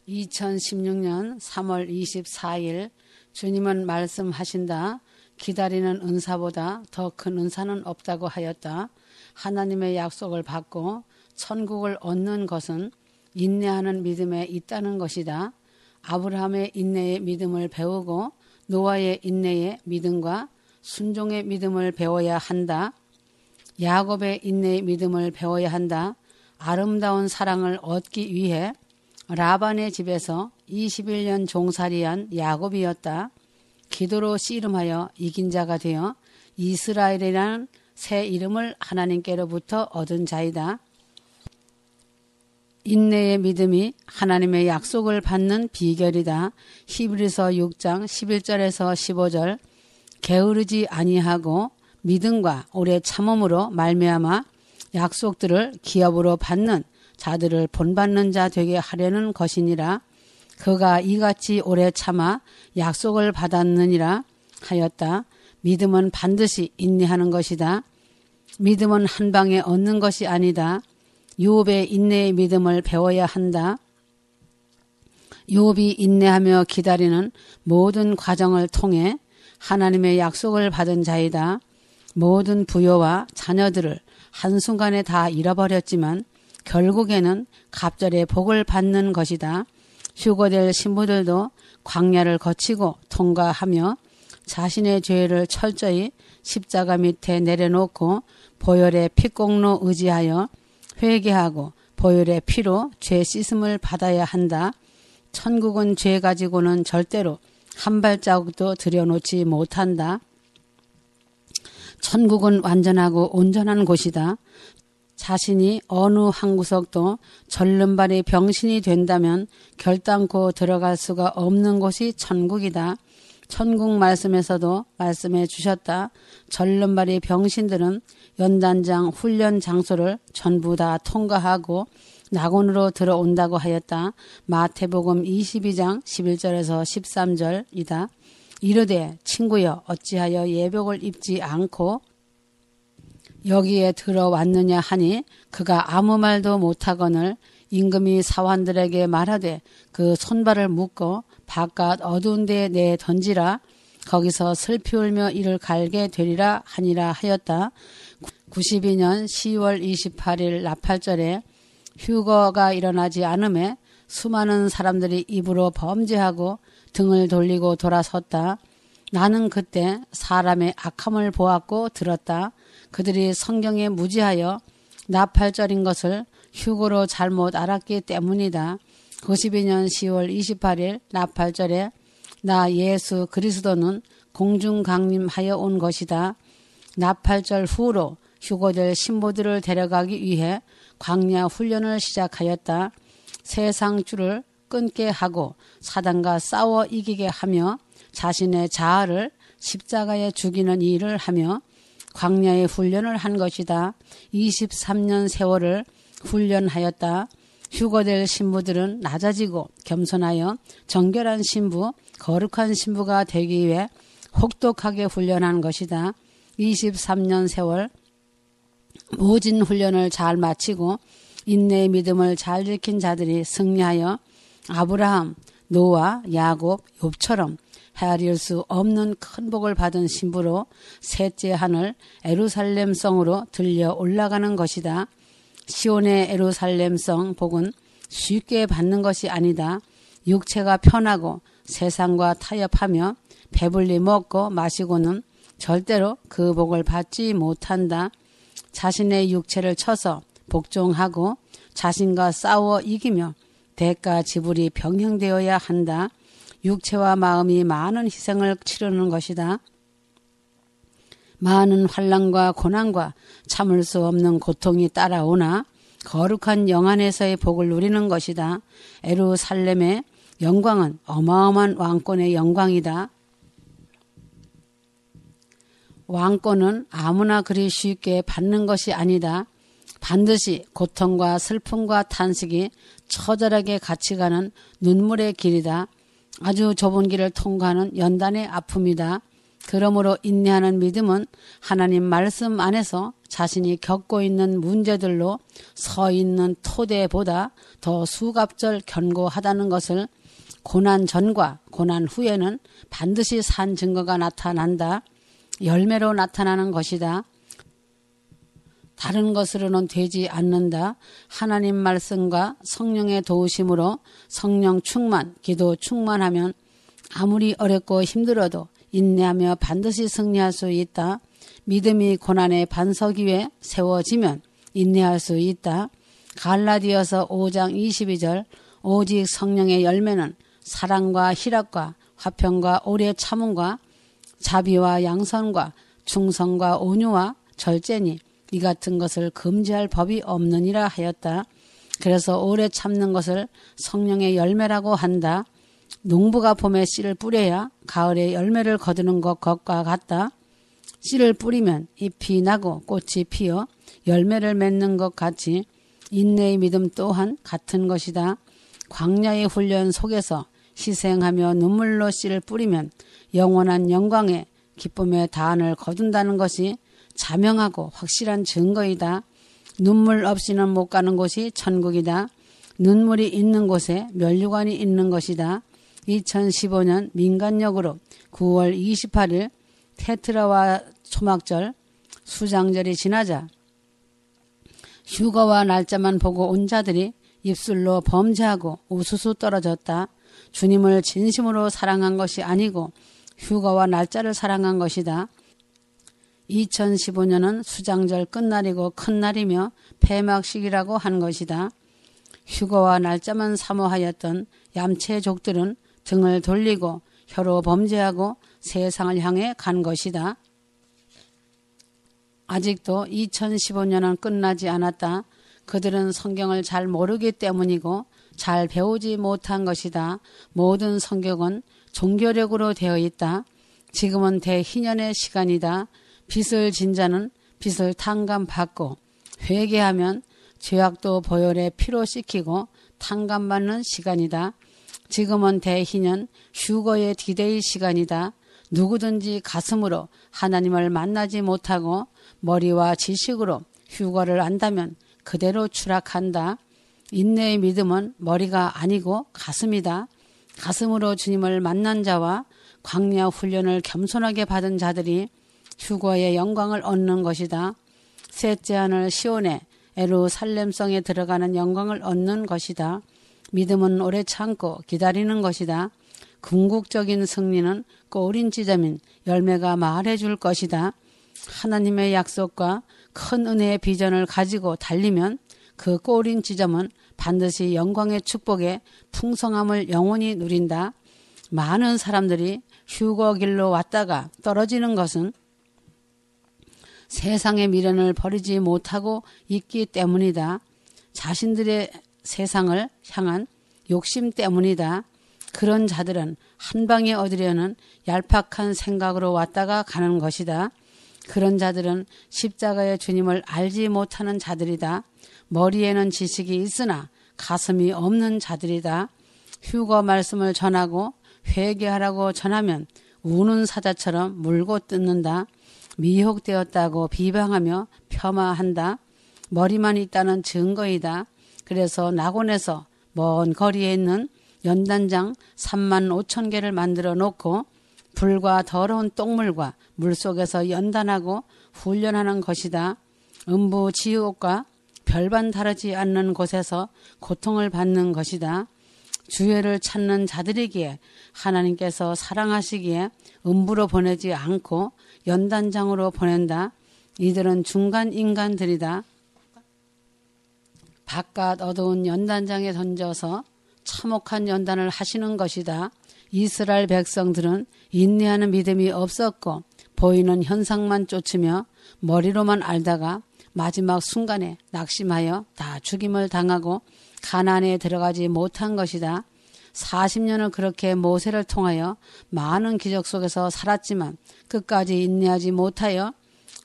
2016년 3월 24일 주님은 말씀하신다. 기다리는 은사보다 더 큰 은사는 없다고 하였다. 하나님의 약속을 받고 천국을 얻는 것은 인내하는 믿음에 있다는 것이다. 아브라함의 인내의 믿음을 배우고 노아의 인내의 믿음과 순종의 믿음을 배워야 한다. 야곱의 인내의 믿음을 배워야 한다. 아름다운 사랑을 얻기 위해 라반의 집에서 21년 종살이한 야곱이었다. 기도로 씨름하여 이긴 자가 되어 이스라엘이라는 새 이름을 하나님께로부터 얻은 자이다. 인내의 믿음이 하나님의 약속을 받는 비결이다. 히브리서 6장 11절에서 15절 게으르지 아니하고 믿음과 오래 참음으로 말미암아 약속들을 기업으로 받는 자들을 본받는 자 되게 하려는 것이니라. 그가 이같이 오래 참아 약속을 받았느니라 하였다. 믿음은 반드시 인내하는 것이다. 믿음은 한 방에 얻는 것이 아니다. 욥의 인내의 믿음을 배워야 한다. 욥이 인내하며 기다리는 모든 과정을 통해 하나님의 약속을 받은 자이다. 모든 부여와 자녀들을 한순간에 다 잃어버렸지만 결국에는 갑절의 복을 받는 것이다. 휴거될 신부들도 광야를 거치고 통과하며 자신의 죄를 철저히 십자가 밑에 내려놓고 보혈의 피공로 의지하여 회개하고 보혈의 피로 죄 씻음을 받아야 한다. 천국은 죄 가지고는 절대로 한 발자국도 들여놓지 못한다. 천국은 완전하고 온전한 곳이다. 자신이 어느 한 구석도 절름발이 병신이 된다면 결단코 들어갈 수가 없는 곳이 천국이다. 천국 말씀에서도 말씀해 주셨다. 절름발이 병신들은 연단장 훈련 장소를 전부 다 통과하고 낙원으로 들어온다고 하였다. 마태복음 22장 11절에서 13절이다. 이르되 친구여 어찌하여 예복을 입지 않고 여기에 들어왔느냐 하니 그가 아무 말도 못하거늘 임금이 사환들에게 말하되 그 손발을 묶어 바깥 어두운 데에 내 던지라. 거기서 슬피 울며 이를 갈게 되리라 하니라 하였다. 92년 10월 28일 나팔절에 휴거가 일어나지 않음에 수많은 사람들이 입으로 범죄하고 등을 돌리고 돌아섰다. 나는 그때 사람의 악함을 보았고 들었다. 그들이 성경에 무지하여 나팔절인 것을 휴거로 잘못 알았기 때문이다. 92년 10월 28일 나팔절에 나 예수 그리스도는 공중 강림하여 온 것이다. 나팔절 후로 휴거될 신부들을 데려가기 위해 광야 훈련을 시작하였다. 세상 줄을 끊게 하고 사단과 싸워 이기게 하며 자신의 자아를 십자가에 죽이는 일을 하며 광야의 훈련을 한 것이다. 23년 세월을 훈련하였다. 휴거될 신부들은 낮아지고 겸손하여 정결한 신부, 거룩한 신부가 되기 위해 혹독하게 훈련한 것이다. 23년 세월 모진 훈련을 잘 마치고 인내의 믿음을 잘 지킨 자들이 승리하여 아브라함, 노아, 야곱, 욥처럼 헤아릴 수 없는 큰 복을 받은 신부로 셋째 하늘 예루살렘 성으로 들려 올라가는 것이다. 시온의 예루살렘 성 복은 쉽게 받는 것이 아니다. 육체가 편하고 세상과 타협하며 배불리 먹고 마시고는 절대로 그 복을 받지 못한다. 자신의 육체를 쳐서 복종하고 자신과 싸워 이기며 대가 지불이 병행되어야 한다. 육체와 마음이 많은 희생을 치르는 것이다. 많은 환난과 고난과 참을 수 없는 고통이 따라오나 거룩한 영안에서의 복을 누리는 것이다. 예루살렘의 영광은 어마어마한 왕권의 영광이다. 왕권은 아무나 그리 쉽게 받는 것이 아니다. 반드시 고통과 슬픔과 탄식이 처절하게 같이 가는 눈물의 길이다. 아주 좁은 길을 통과하는 연단의 아픔이다. 그러므로 인내하는 믿음은 하나님 말씀 안에서 자신이 겪고 있는 문제들로 서 있는 토대보다 더 수갑절 견고하다는 것을 고난 전과 고난 후에는 반드시 산 증거가 나타난다. 열매로 나타나는 것이다. 다른 것으로는 되지 않는다. 하나님 말씀과 성령의 도우심으로 성령 충만, 기도 충만하면 아무리 어렵고 힘들어도 인내하며 반드시 승리할 수 있다. 믿음이 고난의 반석 위에 세워지면 인내할 수 있다. 갈라디아서 5장 22절 오직 성령의 열매는 사랑과 희락과 화평과 오래 참음과 자비와 양선과 충성과 온유와 절제니 이 같은 것을 금지할 법이 없느니라 하였다. 그래서 오래 참는 것을 성령의 열매라고 한다. 농부가 봄에 씨를 뿌려야 가을에 열매를 거두는 것과 같다. 씨를 뿌리면 잎이 나고 꽃이 피어 열매를 맺는 것 같이 인내의 믿음 또한 같은 것이다. 광야의 훈련 속에서 희생하며 눈물로 씨를 뿌리면 영원한 영광의 기쁨의 단을 거둔다는 것이 자명하고 확실한 증거이다. 눈물 없이는 못 가는 곳이 천국이다. 눈물이 있는 곳에 면류관이 있는 것이다. 2015년 민간역으로 9월 28일 테트라와 초막절 수장절이 지나자 휴거와 날짜만 보고 온 자들이 입술로 범죄하고 우수수 떨어졌다. 주님을 진심으로 사랑한 것이 아니고 휴거와 날짜를 사랑한 것이다. 2015년은 수장절 끝날이고 큰 날이며 폐막식이라고 한 것이다. 휴거와 날짜만 사모하였던 얌체족들은 등을 돌리고 혀로 범죄하고 세상을 향해 간 것이다. 아직도 2015년은 끝나지 않았다. 그들은 성경을 잘 모르기 때문이고 잘 배우지 못한 것이다. 모든 성경은 종교력으로 되어 있다. 지금은 대희년의 시간이다. 빚을 진 자는 빚을 탕감받고 회개하면 죄악도 보혈에 피로 씻기고 탕감받는 시간이다. 지금은 대희년 휴거의 디데이 시간이다. 누구든지 가슴으로 하나님을 만나지 못하고 머리와 지식으로 휴거를 안다면 그대로 추락한다. 인내의 믿음은 머리가 아니고 가슴이다. 가슴으로 주님을 만난 자와 광야 훈련을 겸손하게 받은 자들이 휴거의 영광을 얻는 것이다. 셋째 하늘 시온의 예루살렘성에 들어가는 영광을 얻는 것이다. 믿음은 오래 참고 기다리는 것이다. 궁극적인 승리는 꼬린 지점인 열매가 말해줄 것이다. 하나님의 약속과 큰 은혜의 비전을 가지고 달리면 그 꼬린 지점은 반드시 영광의 축복에 풍성함을 영원히 누린다. 많은 사람들이 휴거 길로 왔다가 떨어지는 것은 세상의 미련을 버리지 못하고 있기 때문이다. 자신들의 세상을 향한 욕심 때문이다. 그런 자들은 한 방에 얻으려는 얄팍한 생각으로 왔다가 가는 것이다. 그런 자들은 십자가의 주님을 알지 못하는 자들이다. 머리에는 지식이 있으나 가슴이 없는 자들이다. 휴거 말씀을 전하고 회개하라고 전하면 우는 사자처럼 물고 뜯는다. 미혹되었다고 비방하며 폄하한다. 머리만 있다는 증거이다. 그래서 낙원에서 먼 거리에 있는 연단장 3만 5천 개를 만들어 놓고 불과 더러운 똥물과 물속에서 연단하고 훈련하는 것이다. 음부 지옥과 별반 다르지 않는 곳에서 고통을 받는 것이다. 주회를 찾는 자들이기에 하나님께서 사랑하시기에 음부로 보내지 않고 연단장으로 보낸다. 이들은 중간 인간들이다. 바깥 어두운 연단장에 던져서 참혹한 연단을 하시는 것이다. 이스라엘 백성들은 인내하는 믿음이 없었고 보이는 현상만 쫓으며 머리로만 알다가 마지막 순간에 낙심하여 다 죽임을 당하고 가나안에 들어가지 못한 것이다. 40년을 그렇게 모세를 통하여 많은 기적 속에서 살았지만 끝까지 인내하지 못하여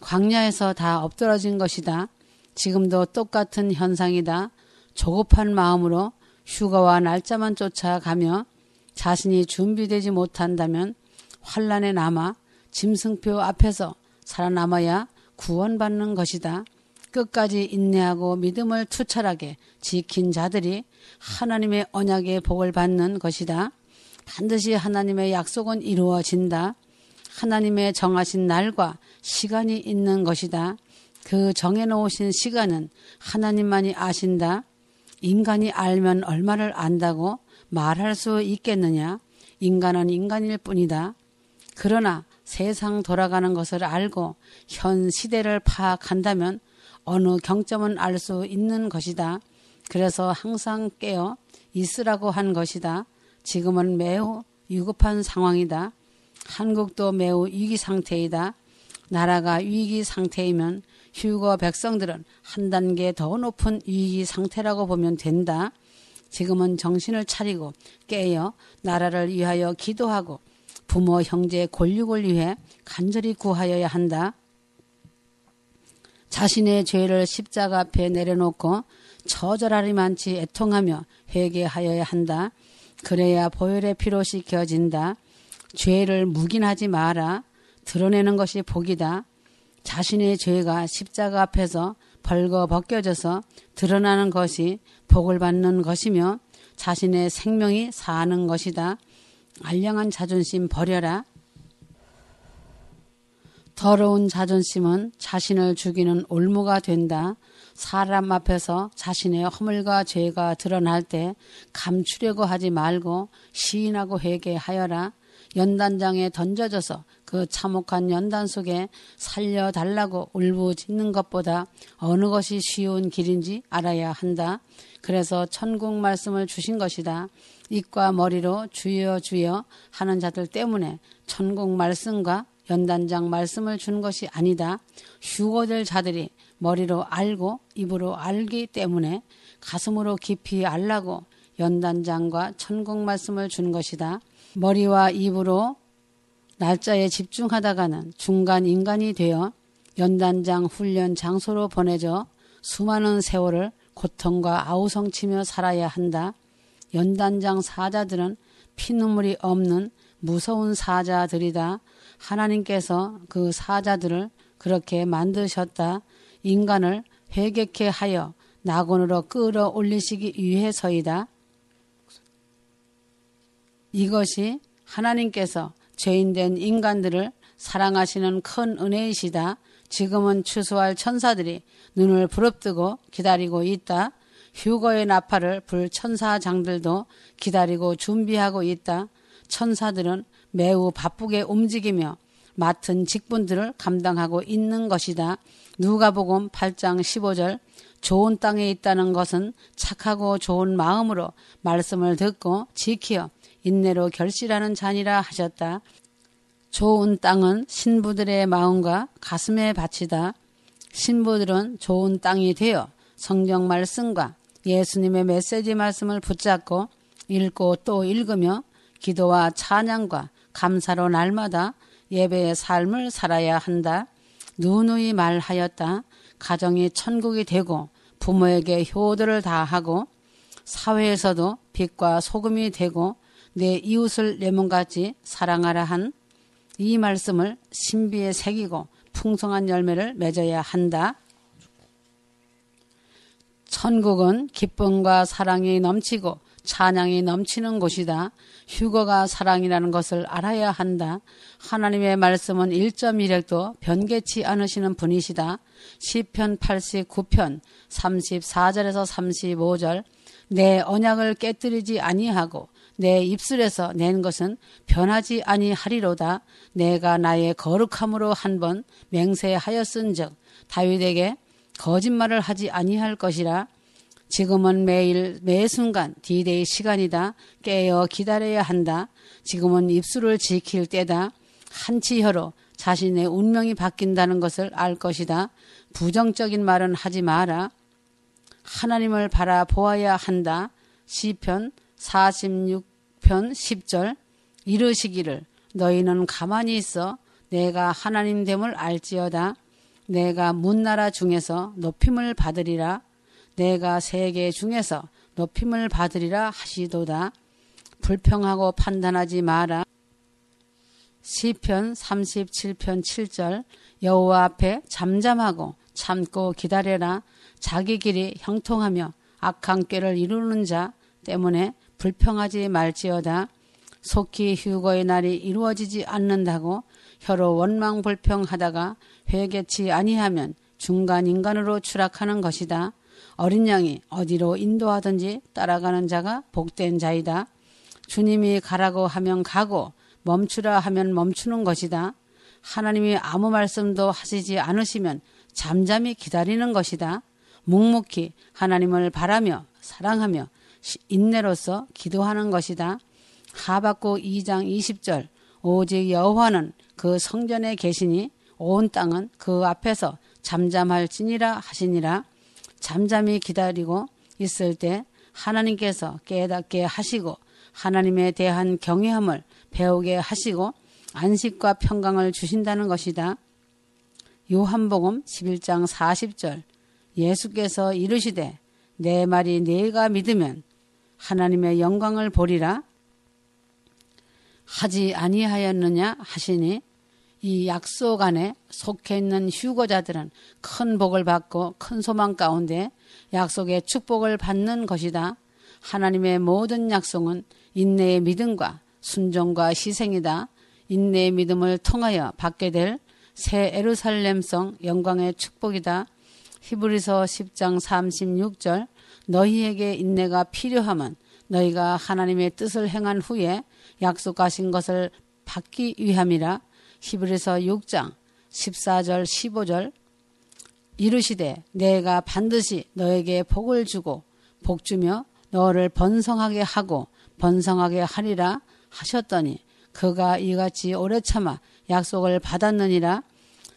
광야에서 다 엎드러진 것이다. 지금도 똑같은 현상이다. 조급한 마음으로 휴가와 날짜만 쫓아가며 자신이 준비되지 못한다면 환란에 남아 짐승표 앞에서 살아남아야 구원받는 것이다. 끝까지 인내하고 믿음을 투철하게 지킨 자들이 하나님의 언약의 복을 받는 것이다. 반드시 하나님의 약속은 이루어진다. 하나님의 정하신 날과 시간이 있는 것이다. 그 정해놓으신 시간은 하나님만이 아신다. 인간이 알면 얼마를 안다고 말할 수 있겠느냐. 인간은 인간일 뿐이다. 그러나 세상 돌아가는 것을 알고 현 시대를 파악한다면 어느 경점은 알 수 있는 것이다. 그래서 항상 깨어 있으라고 한 것이다. 지금은 매우 위급한 상황이다. 한국도 매우 위기 상태이다. 나라가 위기 상태이면 휴거 백성들은 한 단계 더 높은 위기 상태라고 보면 된다. 지금은 정신을 차리고 깨어 나라를 위하여 기도하고 부모, 형제, 권력을 위해 간절히 구하여야 한다. 자신의 죄를 십자가 앞에 내려놓고 처절하리만치 애통하며 회개하여야 한다. 그래야 보혈의 피로 씻겨진다. 죄를 묵인하지 마라. 드러내는 것이 복이다. 자신의 죄가 십자가 앞에서 벌거벗겨져서 드러나는 것이 복을 받는 것이며 자신의 생명이 사는 것이다. 알량한 자존심 버려라. 더러운 자존심은 자신을 죽이는 올무가 된다. 사람 앞에서 자신의 허물과 죄가 드러날 때 감추려고 하지 말고 시인하고 회개하여라. 연단장에 던져져서 그 참혹한 연단 속에 살려달라고 울부짖는 것보다 어느 것이 쉬운 길인지 알아야 한다. 그래서 천국 말씀을 주신 것이다. 입과 머리로 주여 주여 하는 자들 때문에 천국 말씀과 연단장 말씀을 준 것이 아니다. 휴거될 자들이 머리로 알고 입으로 알기 때문에 가슴으로 깊이 알라고 연단장과 천국 말씀을 준 것이다. 머리와 입으로 날짜에 집중하다가는 중간 인간이 되어 연단장 훈련 장소로 보내져 수많은 세월을 고통과 아우성치며 살아야 한다. 연단장 사자들은 피눈물이 없는 무서운 사자들이다. 하나님께서 그 사자들을 그렇게 만드셨다. 인간을 회개케 하여 낙원으로 끌어올리시기 위해서이다. 이것이 하나님께서 죄인된 인간들을 사랑하시는 큰 은혜이시다. 지금은 추수할 천사들이 눈을 부릅뜨고 기다리고 있다. 휴거의 나팔을 불 천사장들도 기다리고 준비하고 있다. 천사들은 매우 바쁘게 움직이며 맡은 직분들을 감당하고 있는 것이다. 누가복음 8장 15절 좋은 땅에 있다는 것은 착하고 좋은 마음으로 말씀을 듣고 지키어 인내로 결실하는 자니라 하셨다. 좋은 땅은 신부들의 마음과 가슴의 밭이다. 신부들은 좋은 땅이 되어 성경 말씀과 예수님의 메시지 말씀을 붙잡고 읽고 또 읽으며 기도와 찬양과 감사로 날마다 예배의 삶을 살아야 한다. 누누이 말하였다. 가정이 천국이 되고 부모에게 효도를 다하고 사회에서도 빛과 소금이 되고 내 이웃을 내 몸같이 사랑하라 한 이 말씀을 신비에 새기고 풍성한 열매를 맺어야 한다. 천국은 기쁨과 사랑이 넘치고 찬양이 넘치는 곳이다. 휴거가 사랑이라는 것을 알아야 한다. 하나님의 말씀은 1.1핵도 변개치 않으시는 분이시다. 시편 89편 34절에서 35절 내 언약을 깨뜨리지 아니하고 내 입술에서 낸 것은 변하지 아니하리로다. 내가 나의 거룩함으로 한 번 맹세하였은즉 다윗에게 거짓말을 하지 아니할 것이라. 지금은 매일 매 순간 D-Day 시간이다. 깨어 기다려야 한다. 지금은 입술을 지킬 때다. 한치혀로 자신의 운명이 바뀐다는 것을 알 것이다. 부정적인 말은 하지 마라. 하나님을 바라보아야 한다. 시편 46편 10절 이르시기를 너희는 가만히 있어 내가 하나님 됨을 알지어다. 내가 문나라 중에서 높임을 받으리라. 내가 세계 중에서 높임을 받으리라 하시도다. 불평하고 판단하지 마라. 시편 37편 7절 여호와 앞에 잠잠하고 참고 기다려라. 자기 길이 형통하며 악한 꾀를 이루는 자 때문에 불평하지 말지어다. 속히 휴거의 날이 이루어지지 않는다고 혀로 원망불평하다가 회개치 아니하면 중간 인간으로 추락하는 것이다. 어린 양이 어디로 인도하든지 따라가는 자가 복된 자이다. 주님이 가라고 하면 가고 멈추라 하면 멈추는 것이다. 하나님이 아무 말씀도 하시지 않으시면 잠잠히 기다리는 것이다. 묵묵히 하나님을 바라며 사랑하며 인내로서 기도하는 것이다. 하박국 2장 20절 오직 여호와는 그 성전에 계시니 온 땅은 그 앞에서 잠잠할지니라 하시니라. 잠잠히 기다리고 있을 때 하나님께서 깨닫게 하시고 하나님에 대한 경외함을 배우게 하시고 안식과 평강을 주신다는 것이다. 요한복음 11장 40절 예수께서 이르시되 내 말이 네가 믿으면 하나님의 영광을 보리라 하지 아니하였느냐 하시니 이 약속 안에 속해 있는 휴거자들은 큰 복을 받고 큰 소망 가운데 약속의 축복을 받는 것이다. 하나님의 모든 약속은 인내의 믿음과 순종과 희생이다. 인내의 믿음을 통하여 받게 될 새 예루살렘성 영광의 축복이다. 히브리서 10장 36절 너희에게 인내가 필요하면 너희가 하나님의 뜻을 행한 후에 약속하신 것을 받기 위함이라. 히브리서 6장 14절 15절 이르시되 내가 반드시 너에게 복을 주고 복주며 너를 번성하게 하고 번성하게 하리라 하셨더니 그가 이같이 오래 참아 약속을 받았느니라.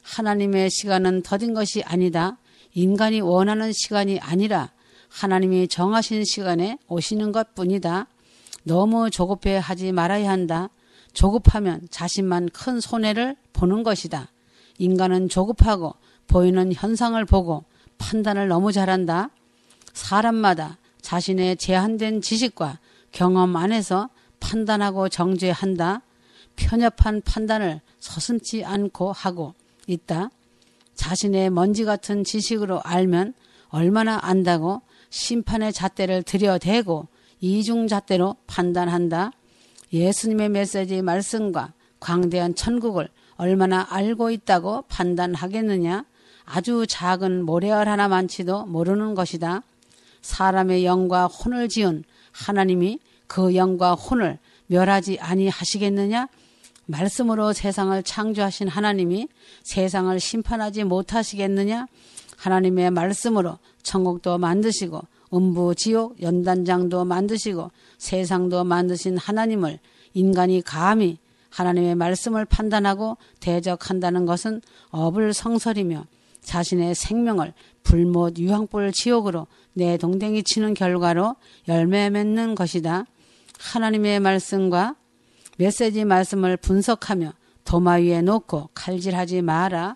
하나님의 시간은 더딘 것이 아니다. 인간이 원하는 시간이 아니라 하나님이 정하신 시간에 오시는 것뿐이다. 너무 조급해 하지 말아야 한다. 조급하면 자신만 큰 손해를 보는 것이다. 인간은 조급하고 보이는 현상을 보고 판단을 너무 잘한다. 사람마다 자신의 제한된 지식과 경험 안에서 판단하고 정죄한다. 편협한 판단을 서슴지 않고 하고 있다. 자신의 먼지 같은 지식으로 알면 얼마나 안다고 심판의 잣대를 들여대고 이중잣대로 판단한다. 예수님의 메시지 말씀과 광대한 천국을 얼마나 알고 있다고 판단하겠느냐. 아주 작은 모래알 하나만치도 모르는 것이다. 사람의 영과 혼을 지은 하나님이 그 영과 혼을 멸하지 아니하시겠느냐. 말씀으로 세상을 창조하신 하나님이 세상을 심판하지 못하시겠느냐. 하나님의 말씀으로 천국도 만드시고 음부 지옥 연단장도 만드시고 세상도 만드신 하나님을 인간이 감히 하나님의 말씀을 판단하고 대적한다는 것은 어불성설이며 자신의 생명을 불못 유황불 지옥으로 내동댕이 치는 결과로 열매 맺는 것이다. 하나님의 말씀과 메시지 말씀을 분석하며 도마 위에 놓고 칼질하지 마라.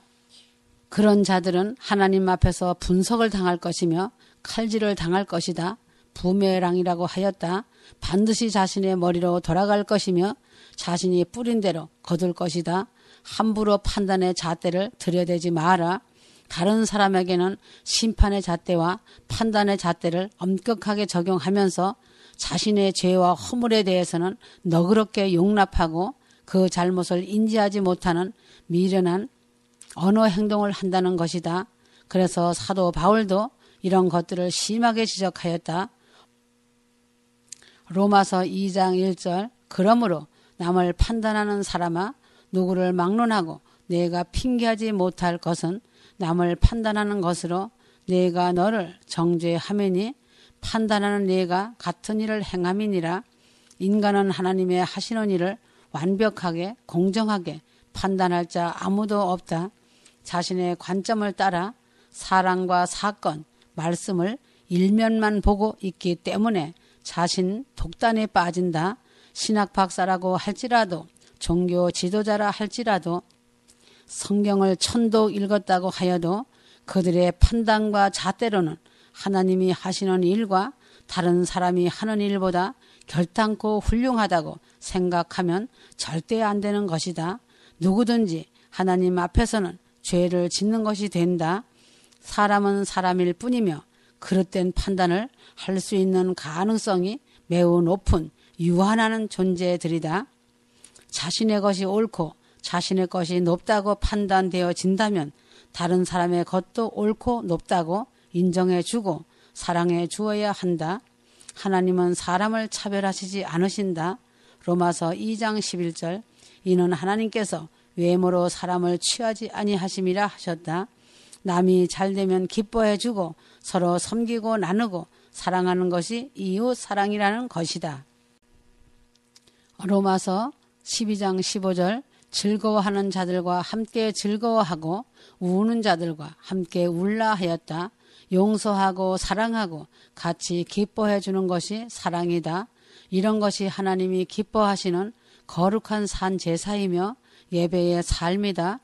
그런 자들은 하나님 앞에서 분석을 당할 것이며 칼질을 당할 것이다. 부메랑이라고 하였다. 반드시 자신의 머리로 돌아갈 것이며 자신이 뿌린 대로 거둘 것이다. 함부로 판단의 잣대를 들여대지 마라. 다른 사람에게는 심판의 잣대와 판단의 잣대를 엄격하게 적용하면서 자신의 죄와 허물에 대해서는 너그럽게 용납하고 그 잘못을 인지하지 못하는 미련한 언어 행동을 한다는 것이다. 그래서 사도 바울도 이런 것들을 심하게 지적하였다. 로마서 2장 1절 그러므로 남을 판단하는 사람아 누구를 막론하고 내가 핑계하지 못할 것은 남을 판단하는 것으로 내가 너를 정죄하매니 판단하는 네가 같은 일을 행함이니라. 인간은 하나님의 하시는 일을 완벽하게 공정하게 판단할 자 아무도 없다. 자신의 관점을 따라 사랑과 사건, 말씀을 일면만 보고 있기 때문에 자신 독단에 빠진다. 신학 박사라고 할지라도 종교 지도자라 할지라도 성경을 천도 읽었다고 하여도 그들의 판단과 잣대로는 하나님이 하시는 일과 다른 사람이 하는 일보다 결단코 훌륭하다고 생각하면 절대 안 되는 것이다. 누구든지 하나님 앞에서는 죄를 짓는 것이 된다. 사람은 사람일 뿐이며 그릇된 판단을 할 수 있는 가능성이 매우 높은 유한하는 존재들이다. 자신의 것이 옳고 자신의 것이 높다고 판단되어진다면 다른 사람의 것도 옳고 높다고 인정해주고 사랑해 주어야 한다. 하나님은 사람을 차별하시지 않으신다. 로마서 2장 11절. 이는 하나님께서 외모로 사람을 취하지 아니하심이라 하셨다. 남이 잘되면 기뻐해주고 서로 섬기고 나누고 사랑하는 것이 이웃 사랑이라는 것이다. 로마서 12장 15절. 즐거워하는 자들과 함께 즐거워하고 우는 자들과 함께 울라 하였다. 용서하고 사랑하고 같이 기뻐해 주는 것이 사랑이다. 이런 것이 하나님이 기뻐하시는 거룩한 산 제사이며 예배의 삶이다.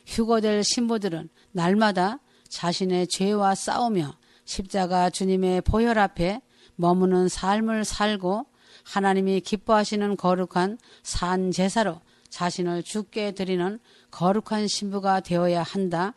휴거될 신부들은 날마다 자신의 죄와 싸우며 십자가 주님의 보혈 앞에 머무는 삶을 살고 하나님이 기뻐하시는 거룩한 산 제사로 자신을 주께 드리는 거룩한 신부가 되어야 한다.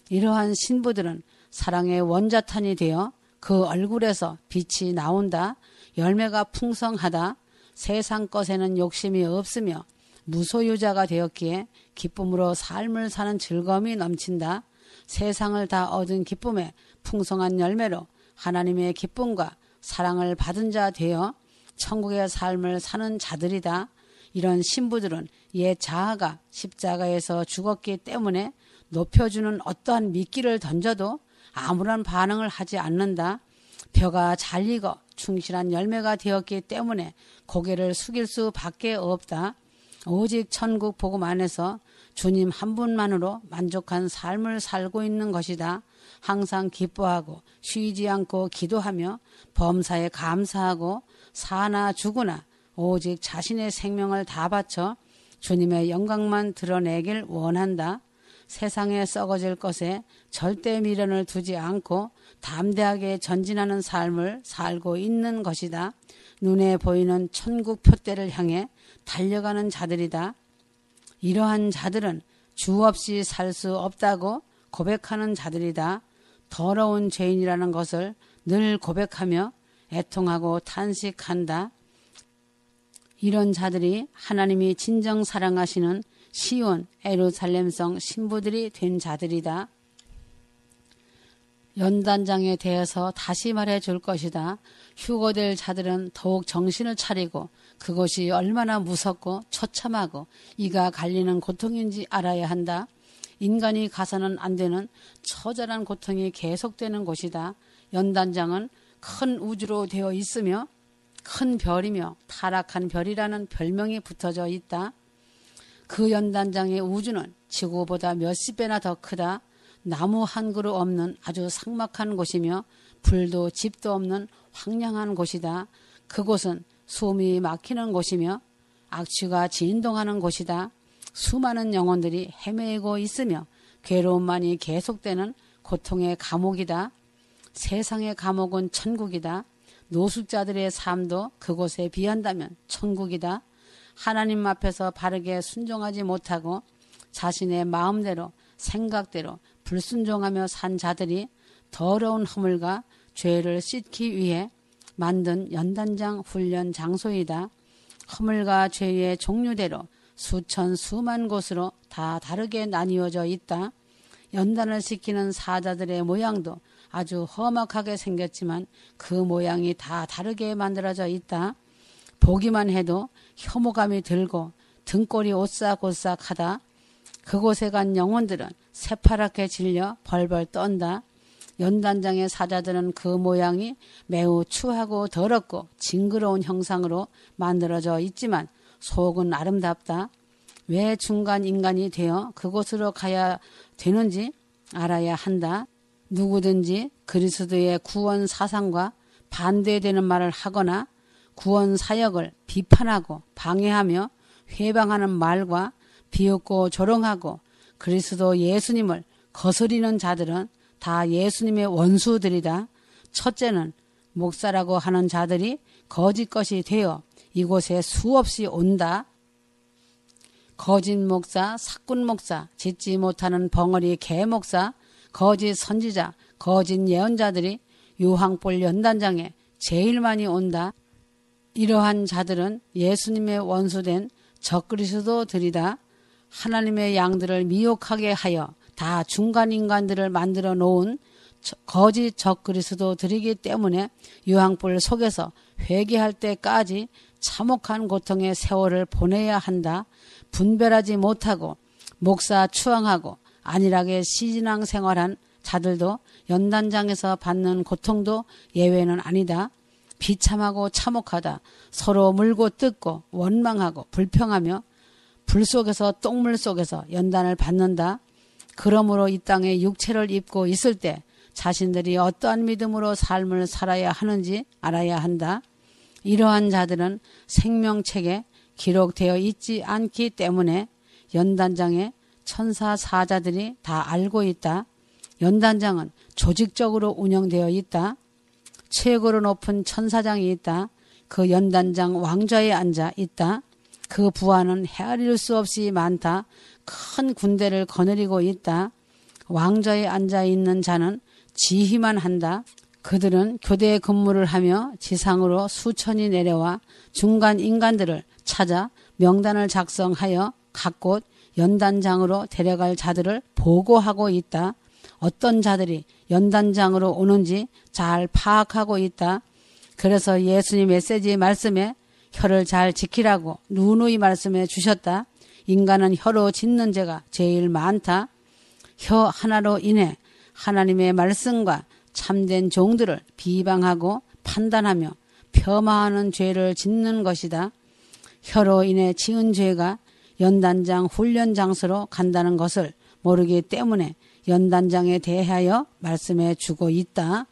이러한 신부들은 사랑의 원자탄이 되어 그 얼굴에서 빛이 나온다. 열매가 풍성하다. 세상 것에는 욕심이 없으며 무소유자가 되었기에 기쁨으로 삶을 사는 즐거움이 넘친다. 세상을 다 얻은 기쁨의 풍성한 열매로 하나님의 기쁨과 사랑을 받은 자 되어 천국의 삶을 사는 자들이다. 이런 신부들은 옛 자아가 십자가에서 죽었기 때문에 높여주는 어떠한 미끼를 던져도 아무런 반응을 하지 않는다. 벼가 잘 익어 충실한 열매가 되었기 때문에 고개를 숙일 수밖에 없다. 오직 천국 복음 안에서 주님 한 분만으로 만족한 삶을 살고 있는 것이다. 항상 기뻐하고 쉬지 않고 기도하며 범사에 감사하고 사나 죽으나 오직 자신의 생명을 다 바쳐 주님의 영광만 드러내길 원한다. 세상에 썩어질 것에 절대 미련을 두지 않고 담대하게 전진하는 삶을 살고 있는 것이다. 눈에 보이는 천국 표대를 향해 달려가는 자들이다. 이러한 자들은 주 없이 살 수 없다고 고백하는 자들이다. 더러운 죄인이라는 것을 늘 고백하며 애통하고 탄식한다. 이런 자들이 하나님이 진정 사랑하시는 시온 예루살렘성 신부들이 된 자들이다. 연단장에 대해서 다시 말해줄 것이다. 휴거될 자들은 더욱 정신을 차리고 그것이 얼마나 무섭고 처참하고 이가 갈리는 고통인지 알아야 한다. 인간이 가서는 안 되는 처절한 고통이 계속되는 곳이다. 연단장은 큰 우주로 되어 있으며 큰 별이며 타락한 별이라는 별명이 붙어져 있다. 그 연단장의 우주는 지구보다 몇십 배나 더 크다. 나무 한 그루 없는 아주 삭막한 곳이며 불도 집도 없는 황량한 곳이다. 그곳은 숨이 막히는 곳이며 악취가 진동하는 곳이다. 수많은 영혼들이 헤매고 있으며 괴로움만이 계속되는 고통의 감옥이다. 세상의 감옥은 천국이다. 노숙자들의 삶도 그곳에 비한다면 천국이다. 하나님 앞에서 바르게 순종하지 못하고 자신의 마음대로 생각대로 불순종하며 산 자들이 더러운 허물과 죄를 씻기 위해 만든 연단장 훈련 장소이다. 허물과 죄의 종류대로 수천 수만 곳으로 다 다르게 나뉘어져 있다. 연단을 시키는 사자들의 모양도 아주 험악하게 생겼지만 그 모양이 다 다르게 만들어져 있다. 보기만 해도 혐오감이 들고 등골이 오싹오싹하다. 그곳에 간 영혼들은 새파랗게 질려 벌벌 떤다. 연단장의 사자들은 그 모양이 매우 추하고 더럽고 징그러운 형상으로 만들어져 있지만 속은 아름답다. 왜 중간 인간이 되어 그곳으로 가야 되는지 알아야 한다. 누구든지 그리스도의 구원 사상과 반대되는 말을 하거나 구원 사역을 비판하고 방해하며 회방하는 말과 비웃고 조롱하고 그리스도 예수님을 거스리는 자들은 다 예수님의 원수들이다. 첫째는 목사라고 하는 자들이 거짓 것이 되어 이곳에 수없이 온다. 거짓 목사, 사꾼 목사, 짓지 못하는 벙어리 개 목사, 거짓 선지자, 거짓 예언자들이 유황불 연단장에 제일 많이 온다. 이러한 자들은 예수님의 원수된 적그리스도들이다. 하나님의 양들을 미혹하게 하여 다 중간 인간들을 만들어 놓은 거짓 적그리스도들이기 때문에 유황불 속에서 회개할 때까지 참혹한 고통의 세월을 보내야 한다. 분별하지 못하고 목사 추앙하고 안일하게 시진앙 생활한 자들도 연단장에서 받는 고통도 예외는 아니다. 비참하고 참혹하다. 서로 물고 뜯고 원망하고 불평하며 불 속에서 똥물 속에서 연단을 받는다. 그러므로 이 땅에 육체를 입고 있을 때 자신들이 어떠한 믿음으로 삶을 살아야 하는지 알아야 한다. 이러한 자들은 생명책에 기록되어 있지 않기 때문에 연단장에 천사 사자들이 다 알고 있다. 연단장은 조직적으로 운영되어 있다. 최고로 높은 천사장이 있다. 그 연단장 왕좌에 앉아 있다. 그 부하는 헤아릴 수 없이 많다. 큰 군대를 거느리고 있다. 왕좌에 앉아 있는 자는 지휘만 한다. 그들은 교대 근무를 하며 지상으로 수천이 내려와 중간 인간들을 찾아 명단을 작성하여 각 곳 연단장으로 데려갈 자들을 보고하고 있다. 어떤 자들이 연단장으로 오는지 잘 파악하고 있다. 그래서 예수님 메시지 말씀에 혀를 잘 지키라고 누누이 말씀해 주셨다. 인간은 혀로 짓는 죄가 제일 많다. 혀 하나로 인해 하나님의 말씀과 참된 종들을 비방하고 판단하며 폄하하는 죄를 짓는 것이다. 혀로 인해 지은 죄가 연단장 훈련 장소로 간다는 것을 모르기 때문에 연단장에 대하여 말씀해 주고 있다.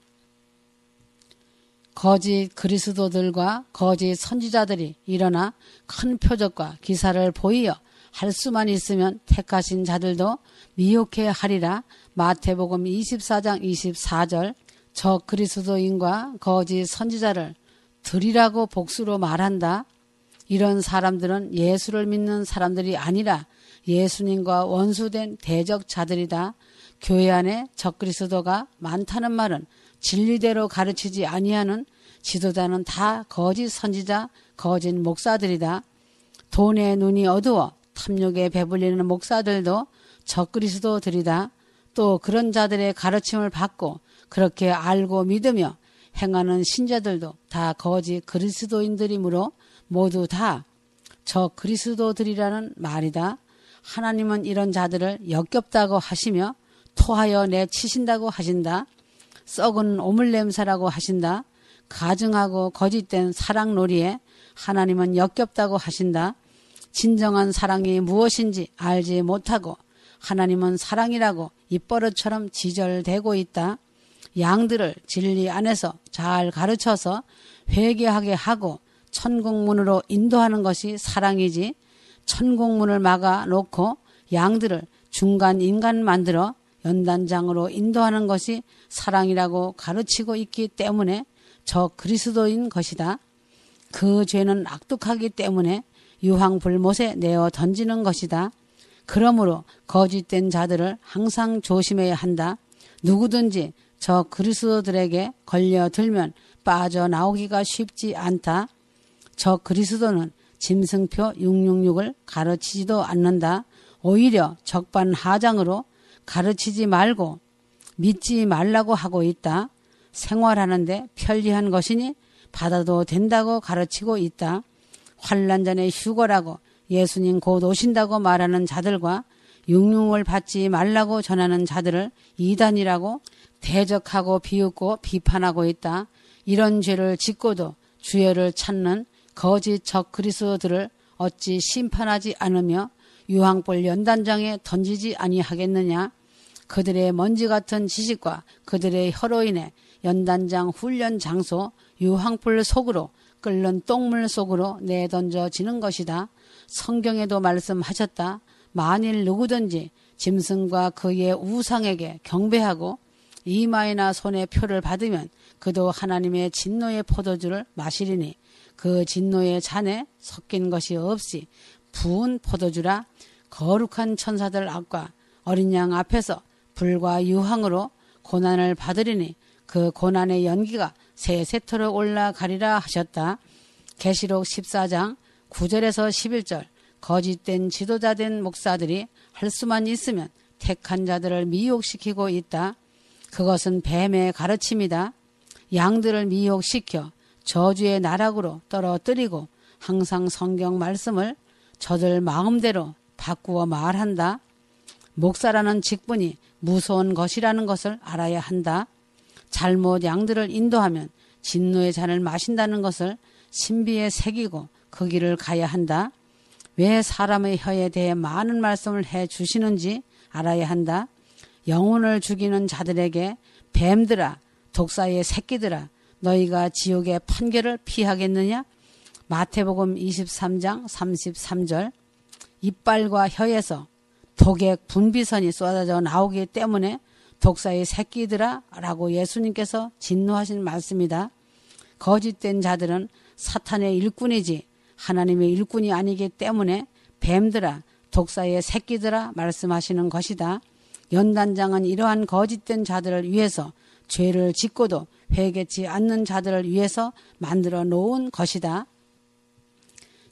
거짓 그리스도들과 거짓 선지자들이 일어나 큰 표적과 기사를 보이어 할 수만 있으면 택하신 자들도 미혹해 하리라. 마태복음 24장 24절. 저 그리스도인과 거짓 선지자를 들이라고 복수로 말한다. 이런 사람들은 예수를 믿는 사람들이 아니라 예수님과 원수된 대적자들이다. 교회 안에 적그리스도가 많다는 말은 진리대로 가르치지 아니하는 지도자는 다 거짓 선지자, 거짓 목사들이다. 돈에 눈이 어두워 탐욕에 배불리는 목사들도 적그리스도들이다. 또 그런 자들의 가르침을 받고 그렇게 알고 믿으며 행하는 신자들도 다 거짓 그리스도인들이므로 모두 다 적그리스도들이라는 말이다. 하나님은 이런 자들을 역겹다고 하시며 토하여 내치신다고 하신다. 썩은 오물냄새라고 하신다. 가증하고 거짓된 사랑놀이에 하나님은 역겹다고 하신다. 진정한 사랑이 무엇인지 알지 못하고 하나님은 사랑이라고 입버릇처럼 지절대고 있다. 양들을 진리 안에서 잘 가르쳐서 회개하게 하고 천국문으로 인도하는 것이 사랑이지, 천국문을 막아놓고 양들을 중간 인간 만들어 연단장으로 인도하는 것이 사랑이라고 가르치고 있기 때문에 저 그리스도인 것이다. 그 죄는 악독하기 때문에 유황불못에 내어 던지는 것이다. 그러므로 거짓된 자들을 항상 조심해야 한다. 누구든지 저 그리스도들에게 걸려들면 빠져나오기가 쉽지 않다. 저 그리스도는 짐승표 666을 가르치지도 않는다. 오히려 적반하장으로 가르치지 말고 믿지 말라고 하고 있다. 생활하는데 편리한 것이니 받아도 된다고 가르치고 있다. 환난 전에 휴거라고 예수님 곧 오신다고 말하는 자들과 육육을 받지 말라고 전하는 자들을 이단이라고 대적하고 비웃고 비판하고 있다. 이런 죄를 짓고도 주여를 찾는 거짓 적그리스도들을 어찌 심판하지 않으며 유황불 연단장에 던지지 아니하겠느냐. 그들의 먼지 같은 지식과 그들의 혀로 인해 연단장 훈련 장소 유황불 속으로 끓는 똥물 속으로 내던져지는 것이다. 성경에도 말씀하셨다. 만일 누구든지 짐승과 그의 우상에게 경배하고 이마에나 손에 표를 받으면 그도 하나님의 진노의 포도주를 마시리니 그 진노의 잔에 섞인 것이 없이 부은 포도주라. 거룩한 천사들 앞과 어린 양 앞에서 불과 유황으로 고난을 받으리니 그 고난의 연기가 세세토록 올라가리라 하셨다. 계시록 14장 9절에서 11절. 거짓된 지도자된 목사들이 할 수만 있으면 택한 자들을 미혹시키고 있다. 그것은 뱀의 가르침이다. 양들을 미혹시켜 저주의 나락으로 떨어뜨리고 항상 성경 말씀을 저들 마음대로 바꾸어 말한다. 목사라는 직분이 무서운 것이라는 것을 알아야 한다. 잘못 양들을 인도하면 진노의 잔을 마신다는 것을 신비에 새기고 그 길을 가야 한다. 왜 사람의 혀에 대해 많은 말씀을 해 주시는지 알아야 한다. 영혼을 죽이는 자들에게 뱀들아, 독사의 새끼들아, 너희가 지옥의 판결을 피하겠느냐? 마태복음 23장 33절. 이빨과 혀에서 독액 분비선이 쏟아져 나오기 때문에 독사의 새끼들아 라고 예수님께서 진노하신 말씀이다. 거짓된 자들은 사탄의 일꾼이지 하나님의 일꾼이 아니기 때문에 뱀들아, 독사의 새끼들아 말씀하시는 것이다. 연단장은 이러한 거짓된 자들을 위해서 죄를 짓고도 회개치 않는 자들을 위해서 만들어 놓은 것이다.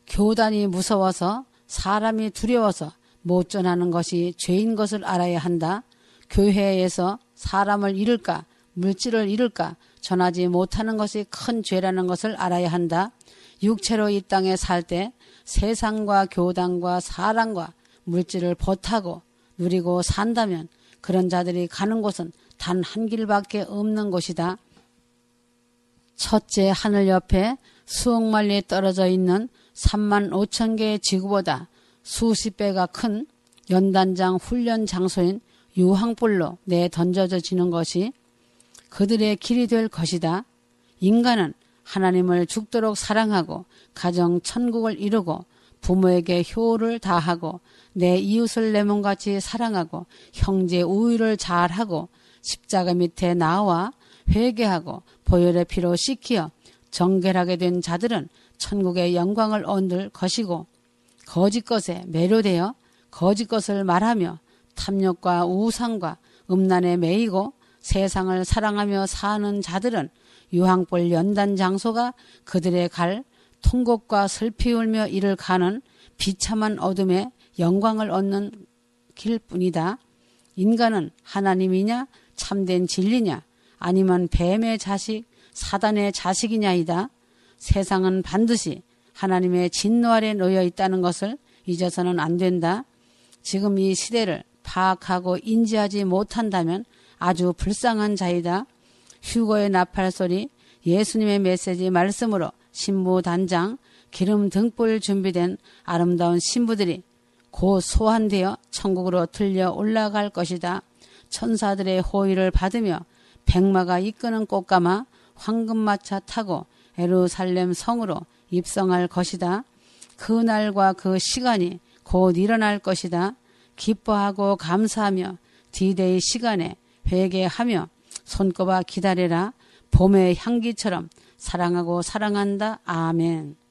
교단이 무서워서 사람이 두려워서 못 전하는 것이 죄인 것을 알아야 한다. 교회에서 사람을 잃을까 물질을 잃을까 전하지 못하는 것이 큰 죄라는 것을 알아야 한다. 육체로 이 땅에 살 때 세상과 교단과 사람과 물질을 보타고 누리고 산다면 그런 자들이 가는 곳은 단 한 길밖에 없는 곳이다. 첫째 하늘 옆에 수억 마리 떨어져 있는 3만 5천 개의 지구보다 수십 배가 큰 연단장 훈련 장소인 유황불로 내던져지는 것이 그들의 길이 될 것이다. 인간은 하나님을 죽도록 사랑하고 가정 천국을 이루고 부모에게 효를 다하고 내 이웃을 내 몸같이 사랑하고 형제 우애를 잘하고 십자가 밑에 나와 회개하고 보혈의 피로 씻기어 정결하게 된 자들은 천국의 영광을 얻을 것이고 거짓 것에 매료되어 거짓 것을 말하며 탐욕과 우상과 음란에 매이고 세상을 사랑하며 사는 자들은 유황불 연단 장소가 그들의 갈 통곡과 슬피 울며 이를 가는 비참한 어둠의 영광을 얻는 길뿐이다. 인간은 하나님이냐 참된 진리냐 아니면 뱀의 자식 사단의 자식이냐이다. 세상은 반드시 하나님의 진노 아래 놓여 있다는 것을 잊어서는 안 된다. 지금 이 시대를 파악하고 인지하지 못한다면 아주 불쌍한 자이다. 휴거의 나팔소리, 예수님의 메시지 말씀으로 신부 단장, 기름 등불 준비된 아름다운 신부들이 곧 소환되어 천국으로 들려 올라갈 것이다. 천사들의 호의를 받으며 백마가 이끄는 꽃가마 황금마차 타고 예루살렘 성으로 입성할 것이다. 그 날과 그 시간이 곧 일어날 것이다. 기뻐하고 감사하며 디데이 시간에 회개하며 손꼽아 기다려라. 봄의 향기처럼 사랑하고 사랑한다. 아멘.